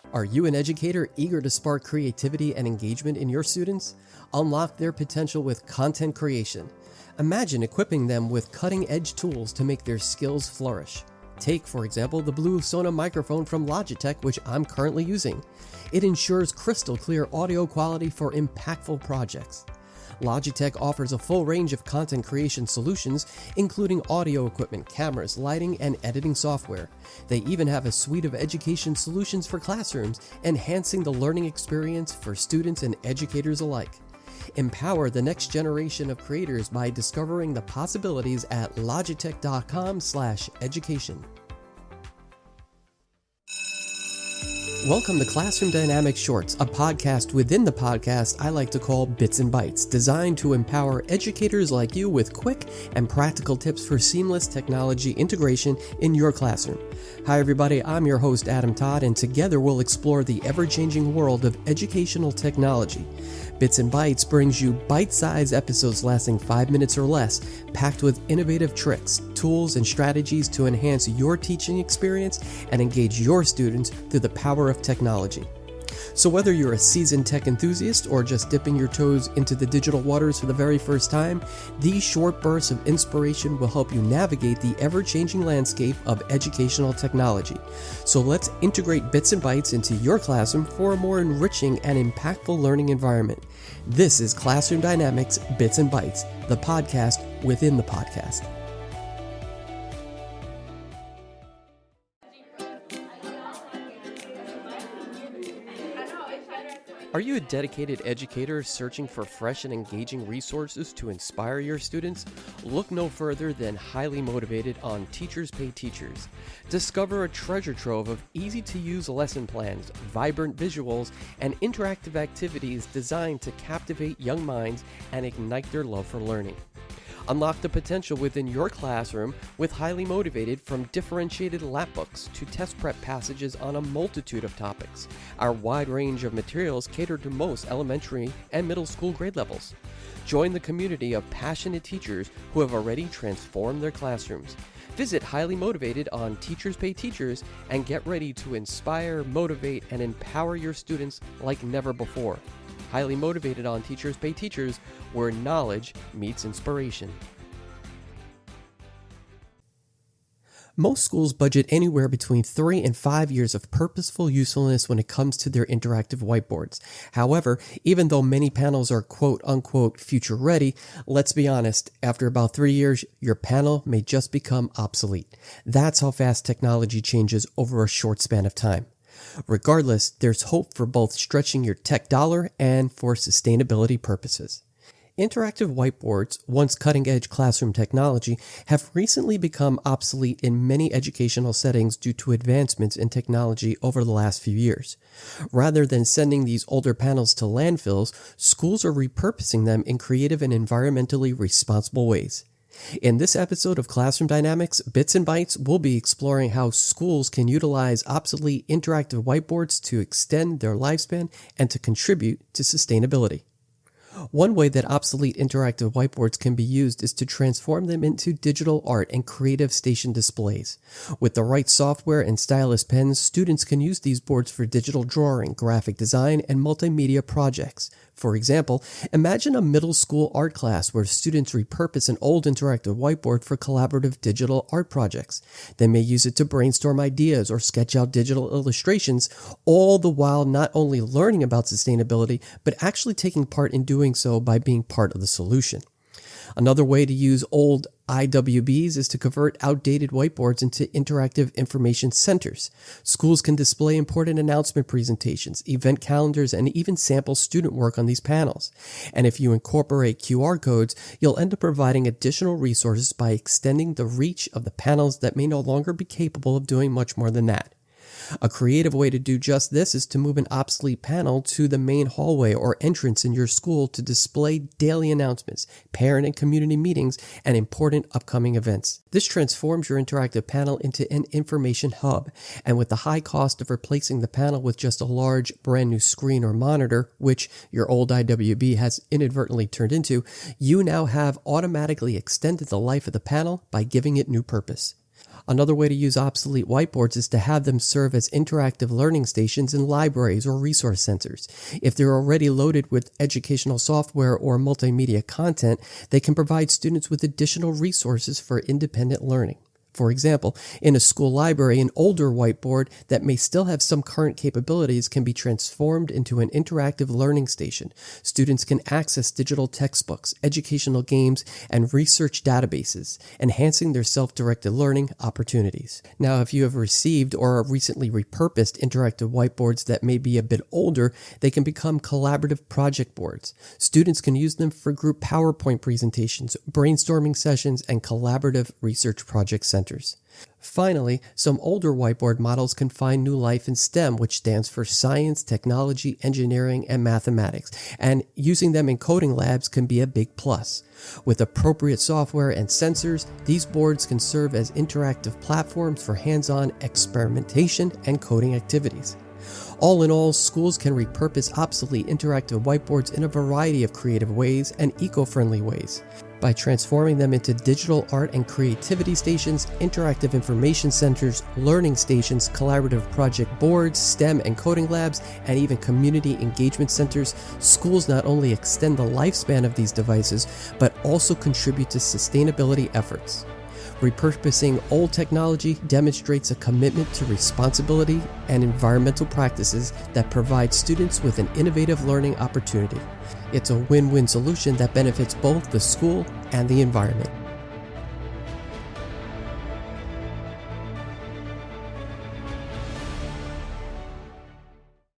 Are you an educator eager to spark creativity and engagement in your students? Unlock their potential with content creation. Imagine equipping them with cutting-edge tools to make their skills flourish. Take, for example, the Blue Sona microphone from Logitech, which I'm currently using. It ensures crystal clear audio quality for impactful projects. Logitech offers a full range of content creation solutions, including audio equipment, cameras, lighting, and editing software. They even have a suite of education solutions for classrooms, enhancing the learning experience for students and educators alike. Empower the next generation of creators by discovering the possibilities at logitech.com/education. Welcome to Classroom Dynamics Shorts, a podcast within the podcast I like to call Bits and Bytes, designed to empower educators like you with quick and practical tips for seamless technology integration in your classroom. Hi everybody, I'm your host Adam Todd, and together we'll explore the ever-changing world of educational technology. Bits and Bytes brings you bite-sized episodes lasting 5 minutes or less, packed with innovative tricks, tools, and strategies to enhance your teaching experience and engage your students through the power of technology. So whether you're a seasoned tech enthusiast or just dipping your toes into the digital waters for the very first time, these short bursts of inspiration will help you navigate the ever-changing landscape of educational technology. So let's integrate Bits and Bytes into your classroom for a more enriching and impactful learning environment. This is Classroom Dynamics Bits and Bytes, the podcast within the podcast. Are you a dedicated educator searching for fresh and engaging resources to inspire your students? Look no further than Highly Motivated on Teachers Pay Teachers. Discover a treasure trove of easy-to-use lesson plans, vibrant visuals, and interactive activities designed to captivate young minds and ignite their love for learning. Unlock the potential within your classroom with Highly Motivated, from differentiated lap books to test prep passages on a multitude of topics. Our wide range of materials cater to most elementary and middle school grade levels. Join the community of passionate teachers who have already transformed their classrooms. Visit Highly Motivated on Teachers Pay Teachers and get ready to inspire, motivate, and empower your students like never before. Highly Motivated on Teachers Pay Teachers, where knowledge meets inspiration. Most schools budget anywhere between 3 and 5 years of purposeful usefulness when it comes to their interactive whiteboards. However, even though many panels are quote-unquote future-ready, let's be honest, after about 3 years, your panel may just become obsolete. That's how fast technology changes over a short span of time. Regardless, there's hope for both stretching your tech dollar and for sustainability purposes. Interactive whiteboards, once cutting-edge classroom technology, have recently become obsolete in many educational settings due to advancements in technology over the last few years. Rather than sending these older panels to landfills, schools are repurposing them in creative and environmentally responsible ways. In this episode of Classroom Dynamics Bits and Bytes, we'll be exploring how schools can utilize obsolete interactive whiteboards to extend their lifespan and to contribute to sustainability. One way that obsolete interactive whiteboards can be used is to transform them into digital art and creative station displays. With the right software and stylus pens, students can use these boards for digital drawing, graphic design, and multimedia projects. For example, imagine a middle school art class where students repurpose an old interactive whiteboard for collaborative digital art projects. They may use it to brainstorm ideas or sketch out digital illustrations, all the while not only learning about sustainability, but actually taking part in doing so by being part of the solution. Another way to use old IWBs is to convert outdated whiteboards into interactive information centers. Schools can display important announcement presentations, event calendars, and even sample student work on these panels. And if you incorporate QR codes, you'll end up providing additional resources by extending the reach of the panels that may no longer be capable of doing much more than that. A creative way to do just this is to move an obsolete panel to the main hallway or entrance in your school to display daily announcements, parent and community meetings, and important upcoming events. This transforms your interactive panel into an information hub, and with the high cost of replacing the panel with just a large brand new screen or monitor, which your old IWB has inadvertently turned into, you now have automatically extended the life of the panel by giving it new purpose. Another way to use obsolete whiteboards is to have them serve as interactive learning stations in libraries or resource centers. If they're already loaded with educational software or multimedia content, they can provide students with additional resources for independent learning. For example, in a school library, an older whiteboard that may still have some current capabilities can be transformed into an interactive learning station. Students can access digital textbooks, educational games, and research databases, enhancing their self-directed learning opportunities. Now, if you have received or are recently repurposed interactive whiteboards that may be a bit older, they can become collaborative project boards. Students can use them for group PowerPoint presentations, brainstorming sessions, and collaborative research project centers. Finally, some older whiteboard models can find new life in STEM, which stands for science, technology, engineering, and mathematics, and using them in coding labs can be a big plus. With appropriate software and sensors, these boards can serve as interactive platforms for hands-on experimentation and coding activities. All in all, schools can repurpose obsolete interactive whiteboards in a variety of creative ways and eco-friendly ways. By transforming them into digital art and creativity stations, interactive information centers, learning stations, collaborative project boards, STEM and coding labs, and even community engagement centers, schools not only extend the lifespan of these devices, but also contribute to sustainability efforts. Repurposing old technology demonstrates a commitment to responsibility and environmental practices that provide students with an innovative learning opportunity. It's a win-win solution that benefits both the school and the environment.